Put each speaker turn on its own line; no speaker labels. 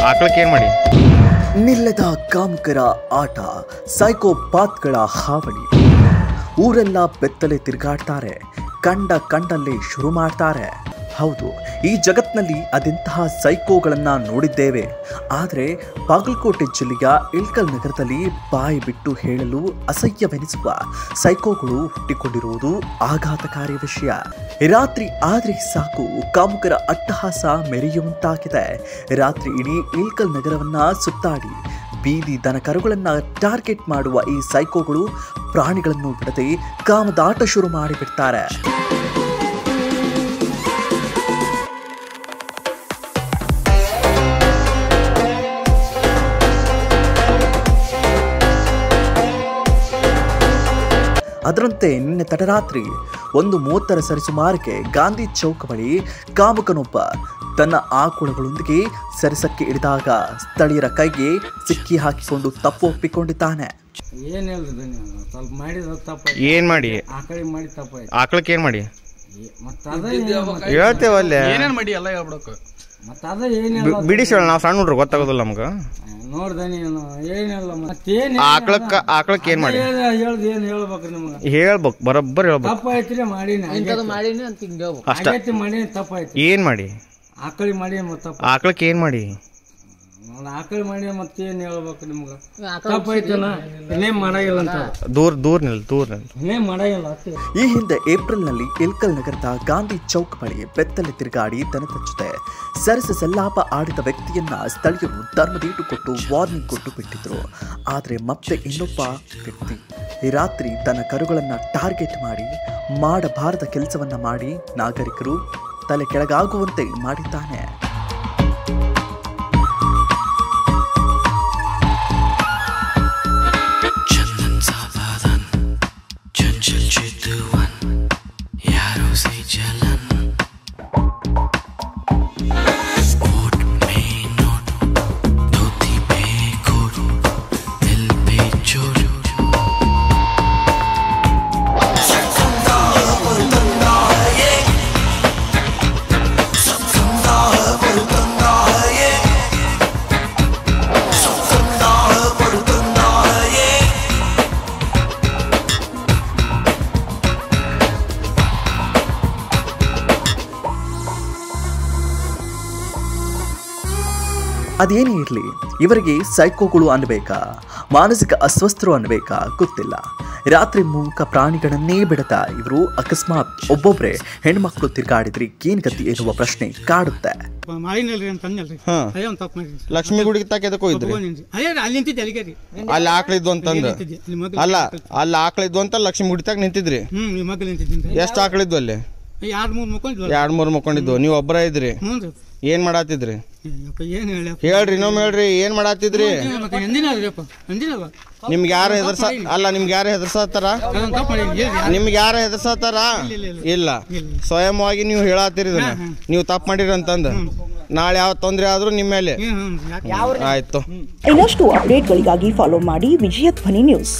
ಆಕಳಕ್ಕೆ ಏನು ಮಾಡಿ?
ನಿಲ್ಲದ ಕಾಮಕರ ಆಟ, ಸೈಕೋಪಾತ್ಗಳ ಹಾವಳಿ. ಊರೆಲ್ಲ ಬೆತ್ತಲೆ ತಿರುಗಾಡ್ತಾರೆ, ಕಂಡಲ್ಲೇ ಶುರು ಮಾಡ್ತಾರೆ. ಹೌದು, ಈ ಜಗತ್ನಲ್ಲಿ ಅದೆಂತಹ ಸೈಕೋಗಳನ್ನ ನೋಡಿದ್ದೇವೆ. ಆದರೆ ಬಾಗಲಕೋಟೆ ಜಿಲ್ಲೆಯ ಇಳ್ಕಲ್ ನಗರದಲ್ಲಿ ಬಾಯಿ ಬಿಟ್ಟು ಹೇಳಲು ಅಸಹ್ಯವೆನಿಸುವ ಸೈಕೋಗಳು ಹುಟ್ಟಿಕೊಂಡಿರುವುದು ಆಘಾತಕಾರಿ ವಿಷಯ. ರಾತ್ರಿ ಆದ್ರೆ ಸಾಕು ಕಾಮುಕರ ಅಟ್ಟಹಾಸ ಮೆರೆಯುವಂತಾಗಿದೆ. ರಾತ್ರಿ ಇಡೀ ಇಳ್ಕಲ್ ನಗರವನ್ನ ಸುತ್ತಾಡಿ ಬೀದಿ ದನ ಕರುಗಳನ್ನ ಟಾರ್ಗೆಟ್ ಮಾಡುವ ಈ ಸೈಕೋಗಳು ಪ್ರಾಣಿಗಳನ್ನು ಬಿಡದೆ ಕಾಮದಾಟ ಶುರು ಮಾಡಿಬಿಡ್ತಾರೆ. ಅದರಂತೆ ನಿನ್ನೆ ತಡರಾತ್ರಿ 1:30 ಸರಿಸುಮಾರಿಗೆ ಗಾಂಧಿ ಚೌಕ್ ಬಳಿ ಕಾಮುಕನೊಬ್ಬ ತನ್ನ ಆಕುಳಗಳೊಂದಿಗೆ ಸರಸಕ್ಕೆ ಇಳಿದಾಗ ಸ್ಥಳೀಯರ ಕೈಗೆ ಸಿಕ್ಕಿ ಹಾಕಿಕೊಂಡು ತಪ್ಪು ಒಪ್ಪಿಕೊಂಡಿದ್ದಾನೆ.
ಏನ್ ಮಾಡಿ? ಆಕಳಕ್ಕೆ ಏನ್ ಮಾಡಿ? ಹೇಳ್ತೇವಲ್ಲೇ ಬಿಡಿಸಿ ಹೇಳ, ನಾವು ಸಣ್ಣ ಹುಡ್ರು ಗೊತ್ತಾಗೋದಿಲ್ಲ ನಮ್ಗ. ಆಕಳಕ್ಕೆ ಏನ್ ಮಾಡಿ? ಹೇಳ್ಬೇಕು, ಬರೋಬ್ಬರ್ ಹೇಳ್ಬೇಕು. ಅಷ್ಟ ಏನ್ ಮಾಡಿ? ಆಕಳಕ್ಕೆ ಏನ್ ಮಾಡಿ?
ಈ ಹಿಂದೆ ಏಪ್ರಿಲ್ನಲ್ಲಿ ಇಳ್ಕಲ್ ನಗರದ ಗಾಂಧಿ ಚೌಕ್ ಬಳಿ ಬೆತ್ತಲೆ ತಿರುಗಾಡಿ ದನದ ಜೊತೆ ಸರಸ ಸಲ್ಲಾಪ ಆಡಿದ ವ್ಯಕ್ತಿಯನ್ನ ಸ್ಥಳೀಯರು ಧರ್ಮದೀಟು ಕೊಟ್ಟು ವಾರ್ನಿಂಗ್ ಕೊಟ್ಟು ಬಿಟ್ಟಿದ್ರು. ಆದ್ರೆ ಮತ್ತೆ ಇನ್ನೊಬ್ಬ ವ್ಯಕ್ತಿ ಈ ರಾತ್ರಿ ತನ್ನ ಕರುಗಳನ್ನ ಟಾರ್ಗೆಟ್ ಮಾಡಿ ಮಾಡಬಾರದ ಕೆಲಸವನ್ನ ಮಾಡಿ ನಾಗರಿಕರು ತಲೆ ಕೆಳಗಾಗುವಂತೆ ಮಾಡಿದ್ದಾನೆ. ಅದೇನೇ ಇರಲಿ, ಇವರಿಗೆ ಸೈಕೋಗಳು ಅನ್ಬೇಕಾ, ಮಾನಸಿಕ ಅಸ್ವಸ್ಥರು ಅನ್ಬೇಕಾ ಗೊತ್ತಿಲ್ಲ. ರಾತ್ರಿ ಮೂಕ ಪ್ರಾಣಿಗಳನ್ನೇ ಬಿಡತಾ ಇವರು ಅಕಸ್ಮಾತ್ ಒಬ್ಬೊಬ್ರೆ ಹೆಣ್ಮಕ್ಳು ತಿರ್ಗಾಡಿದ್ರಿ ಏನ್ ಗತಿ ಎನ್ನುವ ಪ್ರಶ್ನೆ ಕಾಡುತ್ತೆ.
ಲಕ್ಷ್ಮಿ ಗುಡಿಗೆ ತಾಕೆದಕ್ಕೆ ಹೋಗಿದ್ರಿ? ಅಲ್ಲಿ ಆಕಳಿದ್ವು ಅಂತಂದು ಅಲ್ಲ, ಅಲ್ಲಿ ಆಕಳಿದ್ವು ಅಂತ ಲಕ್ಷ್ಮಿ ಗುಡಿ ತಾಕ ನಿಂತಿದ್ರಿ? ಎಷ್ಟು ಆಕಳಿದ್ವು ಅಲ್ಲಿ? 2-3 ಮಕ್ಕೊಂಡಿದ್ವು. ನೀವು ಒಬ್ಬರ ಇದ್ರಿ? ಏನ್ ಮಾಡಾತಿದ್ರಿ ಹೇಳ್ರಿ, ಇನ್ನೊಮ್ಮೆ ಹೇಳ್ರಿ, ಏನ್ ಮಾಡಾತಿದ್ರಿ? ನಿಮ್ಗೆ ಯಾರು ಹೆದರ್ಸತ್ತಾರ? ನಿಮ್ಗೆ ಯಾರು ಹೆದರ್ಸತ್ತಾರ? ಇಲ್ಲ, ಸ್ವಯಂವಾಗಿ ನೀವು ಹೇಳಾತಿರಿ ನೀವು ತಪ್ಪು ಮಾಡಿರಿ ಅಂತಂದು. ನಾಳೆ ಯಾವ ತೊಂದರೆ ಆದ್ರೂ ನಿಮ್ಮ ಮೇಲೆ ಆಯ್ತು.
ಇನ್ನಷ್ಟು ಅಪ್ಡೇಟ್ಗಳಿಗಾಗಿ ಫಾಲೋ ಮಾಡಿ ವಿಜಯ ಧ್ವನಿ ನ್ಯೂಸ್.